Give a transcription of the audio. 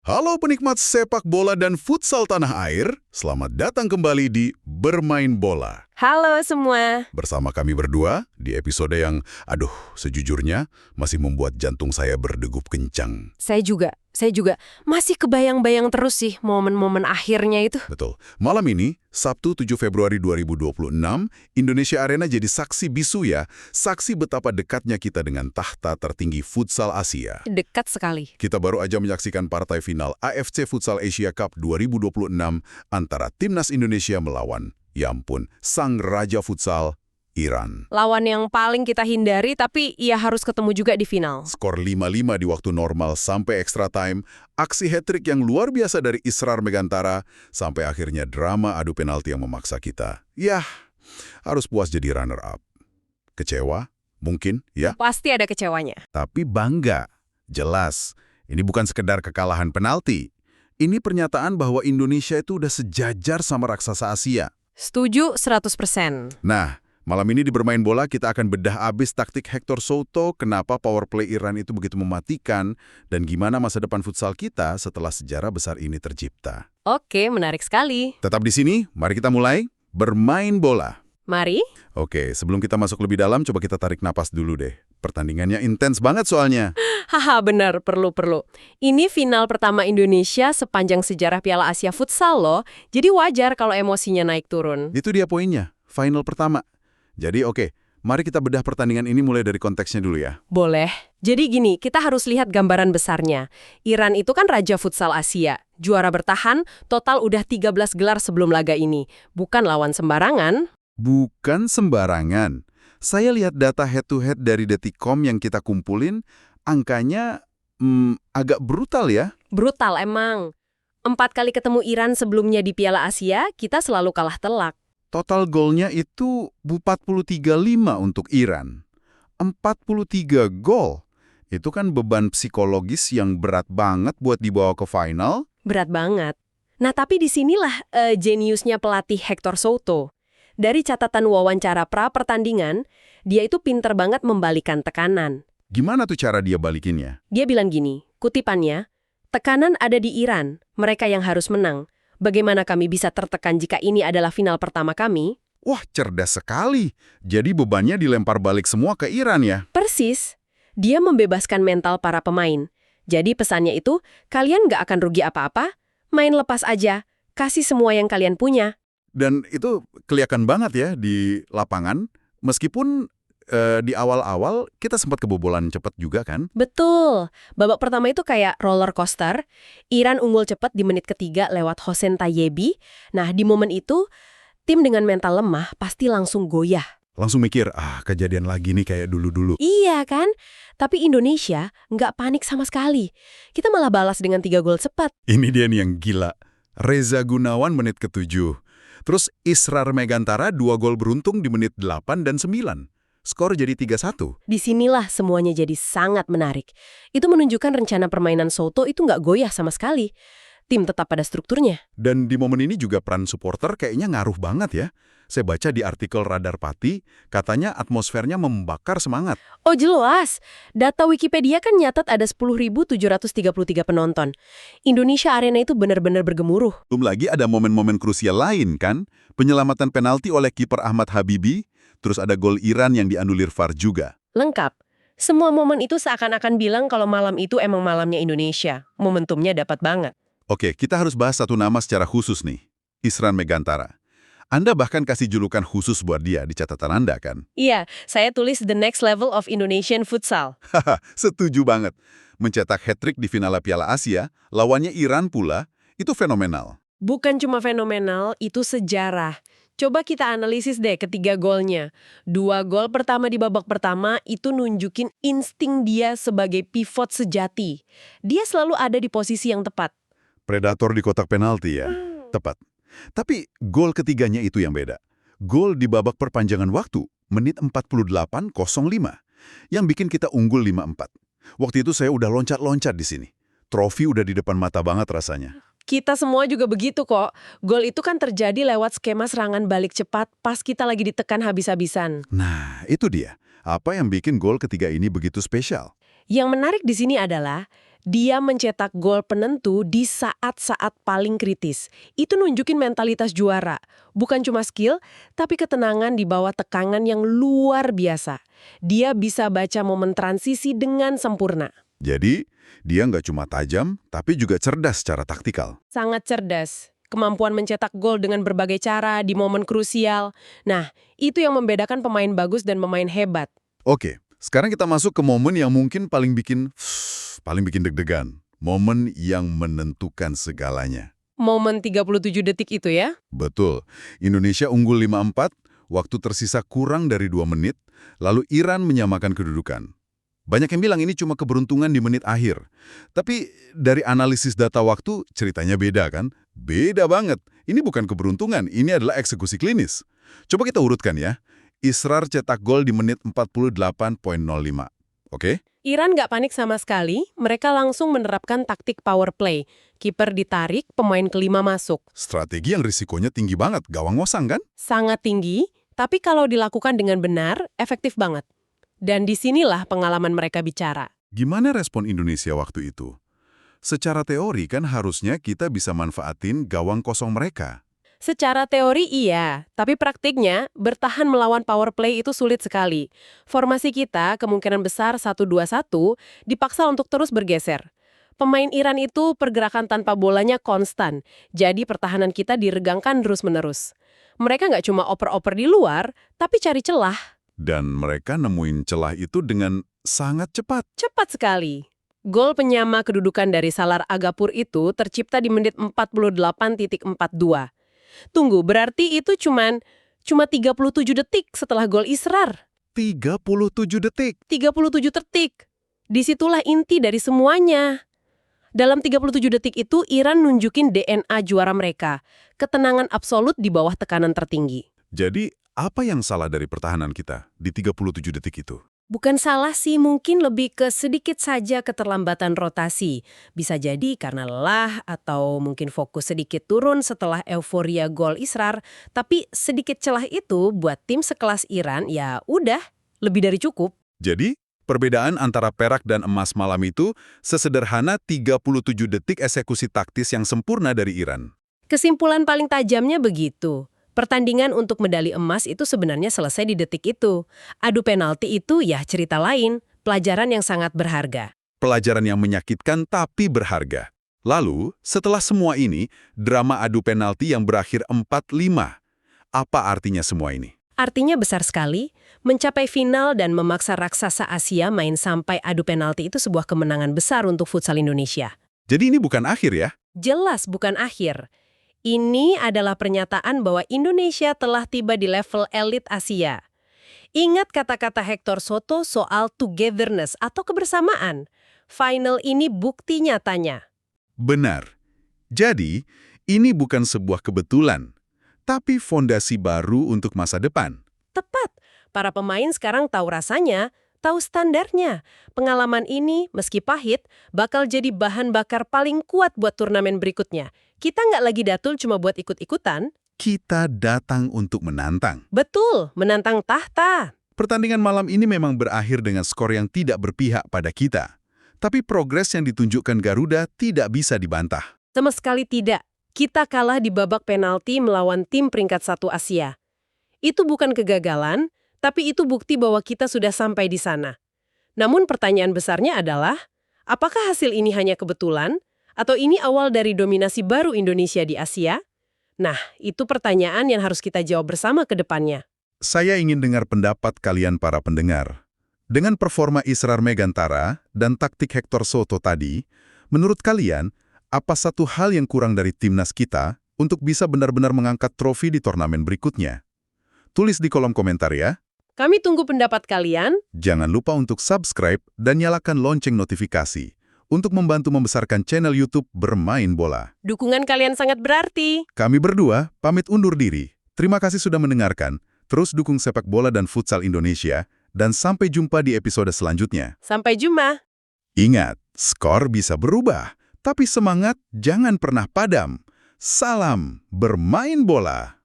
Halo penikmat sepak bola dan futsal tanah air, selamat datang kembali di Bermain Bola. Halo semua. Bersama kami berdua di episode yang, sejujurnya masih membuat jantung saya berdegup kencang. Saya juga masih kebayang-bayang terus sih momen-momen akhirnya itu. Betul. Malam ini, Sabtu 7 Februari 2026, Indonesia Arena jadi saksi bisu ya, saksi betapa dekatnya kita dengan tahta tertinggi futsal Asia. Dekat sekali. Kita baru aja menyaksikan partai final AFC Futsal Asia Cup 2026 antara Timnas Indonesia melawan, ya ampun, sang raja futsal, Iran. Lawan yang paling kita hindari tapi ia harus ketemu juga di final. Skor 5-5 di waktu normal sampai extra time, aksi hat-trick yang luar biasa dari Israr Megantara, sampai akhirnya drama adu penalti yang memaksa kita. Yah, harus puas jadi runner-up. Kecewa? Mungkin, ya. Pasti ada kecewanya. Tapi bangga. Jelas, ini bukan sekedar kekalahan penalti. Ini pernyataan bahwa Indonesia itu udah sejajar sama raksasa Asia. Setuju 100%. Nah, malam ini di Bermain Bola kita akan bedah abis taktik Hector Souto, kenapa power play Iran itu begitu mematikan, dan gimana masa depan futsal kita setelah sejarah besar ini tercipta. Oke, menarik sekali. Tetap di sini, mari kita mulai Bermain Bola. Mari. Oke, sebelum kita masuk lebih dalam, coba kita tarik napas dulu deh. Pertandingannya intens banget soalnya. Haha, benar, perlu. Ini final pertama Indonesia sepanjang sejarah Piala Asia Futsal loh, jadi wajar kalau emosinya naik turun. Itu dia poinnya, final pertama. Jadi oke, mari kita bedah pertandingan ini mulai dari konteksnya dulu ya. Boleh. Jadi gini, kita harus lihat gambaran besarnya. Iran itu kan raja futsal Asia. Juara bertahan, total udah 13 gelar sebelum laga ini. Bukan lawan sembarangan. Bukan sembarangan. Saya lihat data head-to-head dari Detikcom yang kita kumpulin, angkanya agak brutal ya. Brutal emang. 4 kali ketemu Iran sebelumnya di Piala Asia, kita selalu kalah telak. Total golnya itu 43-5 untuk Iran. 43 gol. Itu kan beban psikologis yang berat banget buat dibawa ke final. Berat banget. Nah, tapi disinilah jeniusnya pelatih Hector Souto. Dari catatan wawancara pra-pertandingan, dia itu pinter banget membalikan tekanan. Gimana tuh cara dia balikinnya? Dia bilang gini, kutipannya, "Tekanan ada di Iran, mereka yang harus menang. Bagaimana kami bisa tertekan jika ini adalah final pertama kami?" Wah, cerdas sekali. Jadi bebannya dilempar balik semua ke Iran ya? Persis. Dia membebaskan mental para pemain. Jadi pesannya itu, kalian nggak akan rugi apa-apa, main lepas aja, kasih semua yang kalian punya. Dan itu kelihatan banget ya di lapangan, meskipun di awal-awal kita sempat kebobolan cepat juga kan? Betul. Babak pertama itu kayak roller coaster. Iran unggul cepat di menit ketiga lewat Hossein Tayyebi. Nah, di momen itu, tim dengan mental lemah pasti langsung goyah. Langsung mikir, kejadian lagi nih kayak dulu-dulu. Iya kan? Tapi Indonesia nggak panik sama sekali. Kita malah balas dengan 3 gol cepat. Ini dia nih yang gila. Reza Gunawan menit ke-7. Terus Israr Megantara 2 gol beruntung di menit 8 dan 9. Skor jadi 3-1. Disinilah semuanya jadi sangat menarik. Itu menunjukkan rencana permainan Souto itu nggak goyah sama sekali. Tim tetap pada strukturnya. Dan di momen ini juga peran supporter kayaknya ngaruh banget ya. Saya baca di artikel Radar Pati, katanya atmosfernya membakar semangat. Oh jelas, data Wikipedia kan nyatat ada 10.733 penonton. Indonesia Arena itu benar-benar bergemuruh. Belum lagi ada momen-momen krusial lain kan? Penyelamatan penalti oleh kiper Ahmad Habibi, terus ada gol Iran yang dianulir VAR juga. Lengkap. Semua momen itu seakan-akan bilang kalau malam itu emang malamnya Indonesia. Momentumnya dapat banget. Oke, kita harus bahas satu nama secara khusus nih, Israr Megantara. Anda bahkan kasih julukan khusus buat dia di catatan Anda kan? Iya, saya tulis The Next Level of Indonesian Futsal. Haha, setuju banget. Mencetak hat-trick di final Piala Asia, lawannya Iran pula, itu fenomenal. Bukan cuma fenomenal, itu sejarah. Coba kita analisis deh ketiga golnya. 2 gol pertama di babak pertama itu nunjukin insting dia sebagai pivot sejati. Dia selalu ada di posisi yang tepat. Predator di kotak penalti ya, tepat. Tapi gol ketiganya itu yang beda. Gol di babak perpanjangan waktu, menit 48.05, yang bikin kita unggul 5-4. Waktu itu saya udah loncat-loncat di sini. Trofi udah di depan mata banget rasanya. Kita semua juga begitu kok. Gol itu kan terjadi lewat skema serangan balik cepat pas kita lagi ditekan habis-habisan. Nah, itu dia. Apa yang bikin gol ketiga ini begitu spesial? Yang menarik di sini adalah Dia mencetak gol penentu di saat-saat paling kritis. Itu nunjukin mentalitas juara. Bukan cuma skill, tapi ketenangan di bawah tekanan yang luar biasa. Dia bisa baca momen transisi dengan sempurna. Jadi, dia nggak cuma tajam, tapi juga cerdas secara taktikal. Sangat cerdas. Kemampuan mencetak gol dengan berbagai cara di momen krusial. Nah, itu yang membedakan pemain bagus dan pemain hebat. Oke, sekarang kita masuk ke momen yang mungkin paling bikin deg-degan. Momen yang menentukan segalanya. Momen 37 detik itu ya? Betul. Indonesia unggul 5-4, waktu tersisa kurang dari 2 menit, lalu Iran menyamakan kedudukan. Banyak yang bilang ini cuma keberuntungan di menit akhir. Tapi dari analisis data waktu, ceritanya beda kan? Beda banget. Ini bukan keberuntungan, ini adalah eksekusi klinis. Coba kita urutkan ya. Israr cetak gol di menit 48.05. Oke? Iran nggak panik sama sekali, mereka langsung menerapkan taktik power play. Kiper ditarik, pemain kelima masuk. Strategi yang risikonya tinggi banget, gawang ngosang kan? Sangat tinggi, tapi kalau dilakukan dengan benar, efektif banget. Dan disinilah pengalaman mereka bicara. Gimana respon Indonesia waktu itu? Secara teori kan harusnya kita bisa manfaatin gawang kosong mereka. Secara teori iya, tapi praktiknya bertahan melawan power play itu sulit sekali. Formasi kita kemungkinan besar 1-2-1 dipaksa untuk terus bergeser. Pemain Iran itu pergerakan tanpa bolanya konstan, jadi pertahanan kita diregangkan terus-menerus. Mereka nggak cuma oper-oper di luar, tapi cari celah. Dan mereka nemuin celah itu dengan sangat cepat. Cepat sekali. Gol penyama kedudukan dari Salar Agapur itu tercipta di menit 48.42. Tunggu, berarti itu cuma 37 detik setelah gol Israr. 37 detik. 37 detik. Disitulah inti dari semuanya. Dalam 37 detik itu, Iran nunjukin DNA juara mereka. Ketenangan absolut di bawah tekanan tertinggi. Jadi, apa yang salah dari pertahanan kita di 37 detik itu? Bukan salah sih, mungkin lebih ke sedikit saja keterlambatan rotasi. Bisa jadi karena lelah atau mungkin fokus sedikit turun setelah euforia gol Israr. Tapi sedikit celah itu buat tim sekelas Iran ya udah, lebih dari cukup. Jadi, perbedaan antara perak dan emas malam itu sesederhana 37 detik eksekusi taktis yang sempurna dari Iran. Kesimpulan paling tajamnya begitu. Pertandingan untuk medali emas itu sebenarnya selesai di detik itu. Adu penalti itu ya cerita lain, pelajaran yang sangat berharga. Pelajaran yang menyakitkan tapi berharga. Lalu, setelah semua ini, drama adu penalti yang berakhir 4-5. Apa artinya semua ini? Artinya besar sekali, mencapai final dan memaksa raksasa Asia main sampai adu penalti itu sebuah kemenangan besar untuk futsal Indonesia. Jadi ini bukan akhir ya? Jelas bukan akhir. Ini adalah pernyataan bahwa Indonesia telah tiba di level elit Asia. Ingat kata-kata Hector Soto soal togetherness atau kebersamaan. Final ini bukti nyatanya. Benar. Jadi, ini bukan sebuah kebetulan, tapi fondasi baru untuk masa depan. Tepat. Para pemain sekarang tahu rasanya, tahu standarnya. Pengalaman ini, meski pahit, bakal jadi bahan bakar paling kuat buat turnamen berikutnya. Kita nggak lagi datul cuma buat ikut-ikutan. Kita datang untuk menantang. Betul, menantang tahta. Pertandingan malam ini memang berakhir dengan skor yang tidak berpihak pada kita. Tapi progres yang ditunjukkan Garuda tidak bisa dibantah. Sama sekali tidak. Kita kalah di babak penalti melawan tim peringkat 1 Asia. Itu bukan kegagalan, tapi itu bukti bahwa kita sudah sampai di sana. Namun pertanyaan besarnya adalah, apakah hasil ini hanya kebetulan? Atau ini awal dari dominasi baru Indonesia di Asia? Nah, itu pertanyaan yang harus kita jawab bersama ke depannya. Saya ingin dengar pendapat kalian para pendengar. Dengan performa Israr Megantara dan taktik Hector Soto tadi, menurut kalian, apa satu hal yang kurang dari timnas kita untuk bisa benar-benar mengangkat trofi di turnamen berikutnya? Tulis di kolom komentar ya. Kami tunggu pendapat kalian. Jangan lupa untuk subscribe dan nyalakan lonceng notifikasi untuk membantu membesarkan channel YouTube Bermain Bola. Dukungan kalian sangat berarti. Kami berdua pamit undur diri. Terima kasih sudah mendengarkan. Terus dukung sepak bola dan futsal Indonesia. Dan sampai jumpa di episode selanjutnya. Sampai jumpa. Ingat, skor bisa berubah. Tapi semangat jangan pernah padam. Salam bermain bola.